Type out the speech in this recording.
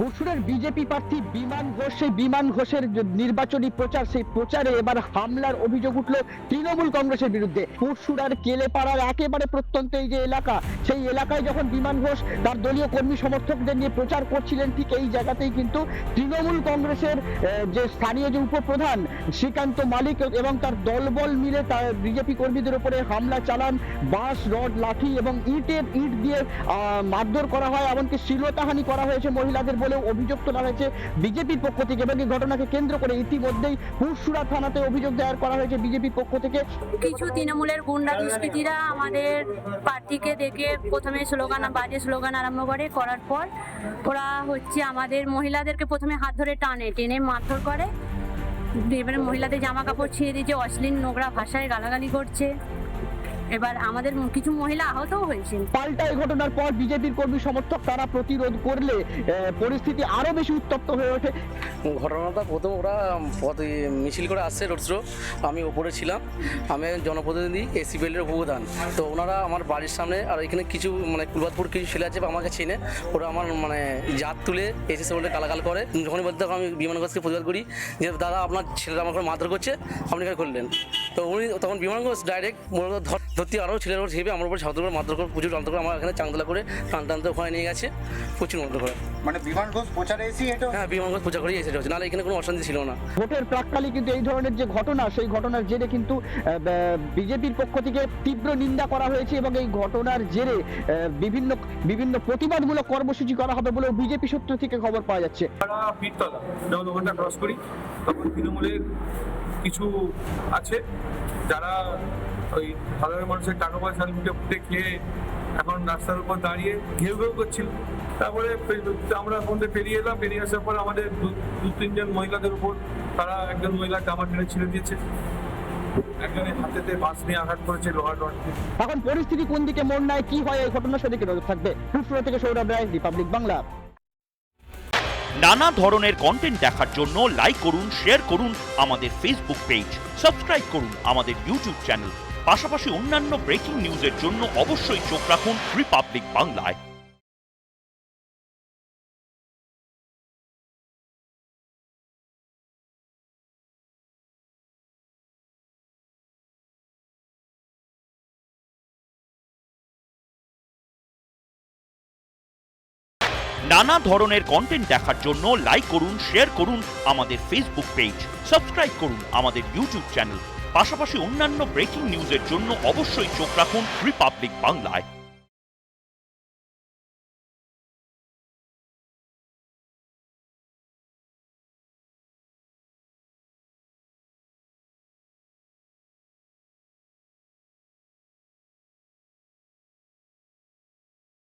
পরশুরের BJP প্রার্থী বিমান ঘোষ, সেই বিমান ঘোষের নির্বাচনী প্রচার, সেই প্রচারে এবার হামলার অভিযোগ উঠল তৃণমূল কংগ্রেসের বিরুদ্ধে। পরশুরার কেলেপাড়ার একেবারে প্রত্যন্ত এই যে এলাকা, সেই এলাকায় যখন বিমান ঘোষ তার দলীয় কর্মী সমর্থকদের নিয়ে প্রচার করছিলেন, ঠিক এই জায়গাতেই কিন্তু তৃণমূল কংগ্রেসের যে স্থানীয় যে উপপ্রধান শ্রীকান্ত মালিক এবং তার দলবল মিলে তার বিজেপি কর্মীদের উপরে হামলা চালান। বাঁশ, রড, লাঠি এবং ইট দিয়ে মারধর করা হয়, এমনকি শ্লীলতাহানি করা হয়েছে মহিলাদের বলেও অভিযোগ তোলা হয়েছে বিজেপির পক্ষ থেকে। এবং এই ঘটনাকে কেন্দ্র করে ইতিমধ্যেই পুরসুরা থানাতে অভিযোগ দায়ের করা হয়েছে বিজেপির পক্ষ থেকে। কিছু তৃণমূলের গুন্ডা দুষ্কৃতীরা আমাদের প্রার্থীকে দেখে প্রথমে বাজে স্লোগান আরম্ভ করার পর ওরা আমাদের মহিলাদেরকে প্রথমে হাত ধরে টেনে মারধর করে, এবারে মহিলাদের জামা কাপড় ছিঁড়ে দিয়েছে, অশ্লীল নোংরা ভাষায় গালাগালি করছে। এবার আমাদের কিছু মহিলা আহতও হয়েছে। পাল্টা এই ঘটনার পর বিজেপির কর্মী সমর্থক তারা প্রতিরোধ করলে পরিস্থিতি আরো বেশি উত্তপ্ত হয়ে ওঠে। ঘটনাটা প্রথম ওরা মিছিল করে আসছে রোড শো, আমি ওপরে ছিলাম, আমি জনপ্রতিনিধি এসিবিএলের উপপ্রধান। তো ওনারা আমার বাড়ির সামনে আর এখানে কিছু কুলবাদপুর কিছু ছেলে আছে আমাকে চিনে, ওরা আমার জাত তুলে এসে বলে গালাগাল করে। যখনই বলতে আমি বিমান ঘোষকে প্রতিবাদ করি যে দাদা আপনার ছেলেরা আমার মারধর করছে, আপনি এখানে করলেন। তো উনি তখন বিমান ঘোষ ডাইরেক্ট ধরতে আরও ছেলের উপর ছেপে আমার উপর ছাত্র করে মারধর করে, প্রচুর যন্ত্র করে আমার এখানে চাংতলা করে টানতে ওখানে নিয়ে গেছে, প্রচুর মারধর করে। বিমান ঘোষ প্রচারে এসে এটা? হ্যাঁ, বিমান ঘোষ প্রচার করেই এসে হচ্ছে, নাহলে এখানে কোনো অশান্তি ছিল না। ভোটের প্রাক্কালে কিন্তু এই ধরনের যে ঘটনা, সেই ঘটনার জেরে কিন্তু বিজেপির পক্ষ থেকে তীব্র নিন্দা করা হয়েছে এবং এই ঘটনার জেরে বিভিন্ন প্রতিবাদমূলক কর্মসূচি করা হবে বলেও বিজেপি সূত্র থেকে খবর পাওয়া যাচ্ছে। যখন ওখানটা ক্রস করি তখন তৃণমূলের কিছু আছে যারা ওই সাধারণ মানুষের টাকা পয়সা ফুটে খেয়ে এখন রাস্তার উপর দাঁড়িয়ে ঘেউ ঘেউ করছিল। তারপরে আমরা মধ্যে পেরিয়ে এলাম, পেরিয়ে আসার পর আমাদের দু তিনজন মহিলাদের উপর তারা একজন মহিলার জামা টেনে ছিঁড়ে দিয়েছে, একজনের হাতেতে বাঁশ নিয়ে আঘাত করেছে লোহার রড। এখন পরিস্থিতি কোন দিকে মোড় নেয়, কি হয়, এই ঘটনার সেদিকে নজর থাকবে। পুরসুরা থেকে সৌরভ রায়, রিপাবলিক বাংলা। নানা ধরনের কন্টেন্ট দেখার জন্য লাইক করুন, শেয়ার করুন আমাদের ফেসবুক পেজ, সাবস্ক্রাইব করুন আমাদের ইউটিউব চ্যানেল। পাশাপাশি অন্যান্য ব্রেকিং নিউজের জন্য অবশ্যই চোখ রাখুন রিপাবলিক বাংলায়। নানা ধরনের কন্টেন্ট দেখার জন্য লাইক করুন, শেয়ার করুন আমাদের ফেসবুক পেজ, সাবস্ক্রাইব করুন আমাদের ইউটিউব চ্যানেল। পাশাপাশি অন্যান্য ব্রেকিং নিউজের জন্য অবশ্যই চোখ রাখুন রিপাবলিক বাংলায়।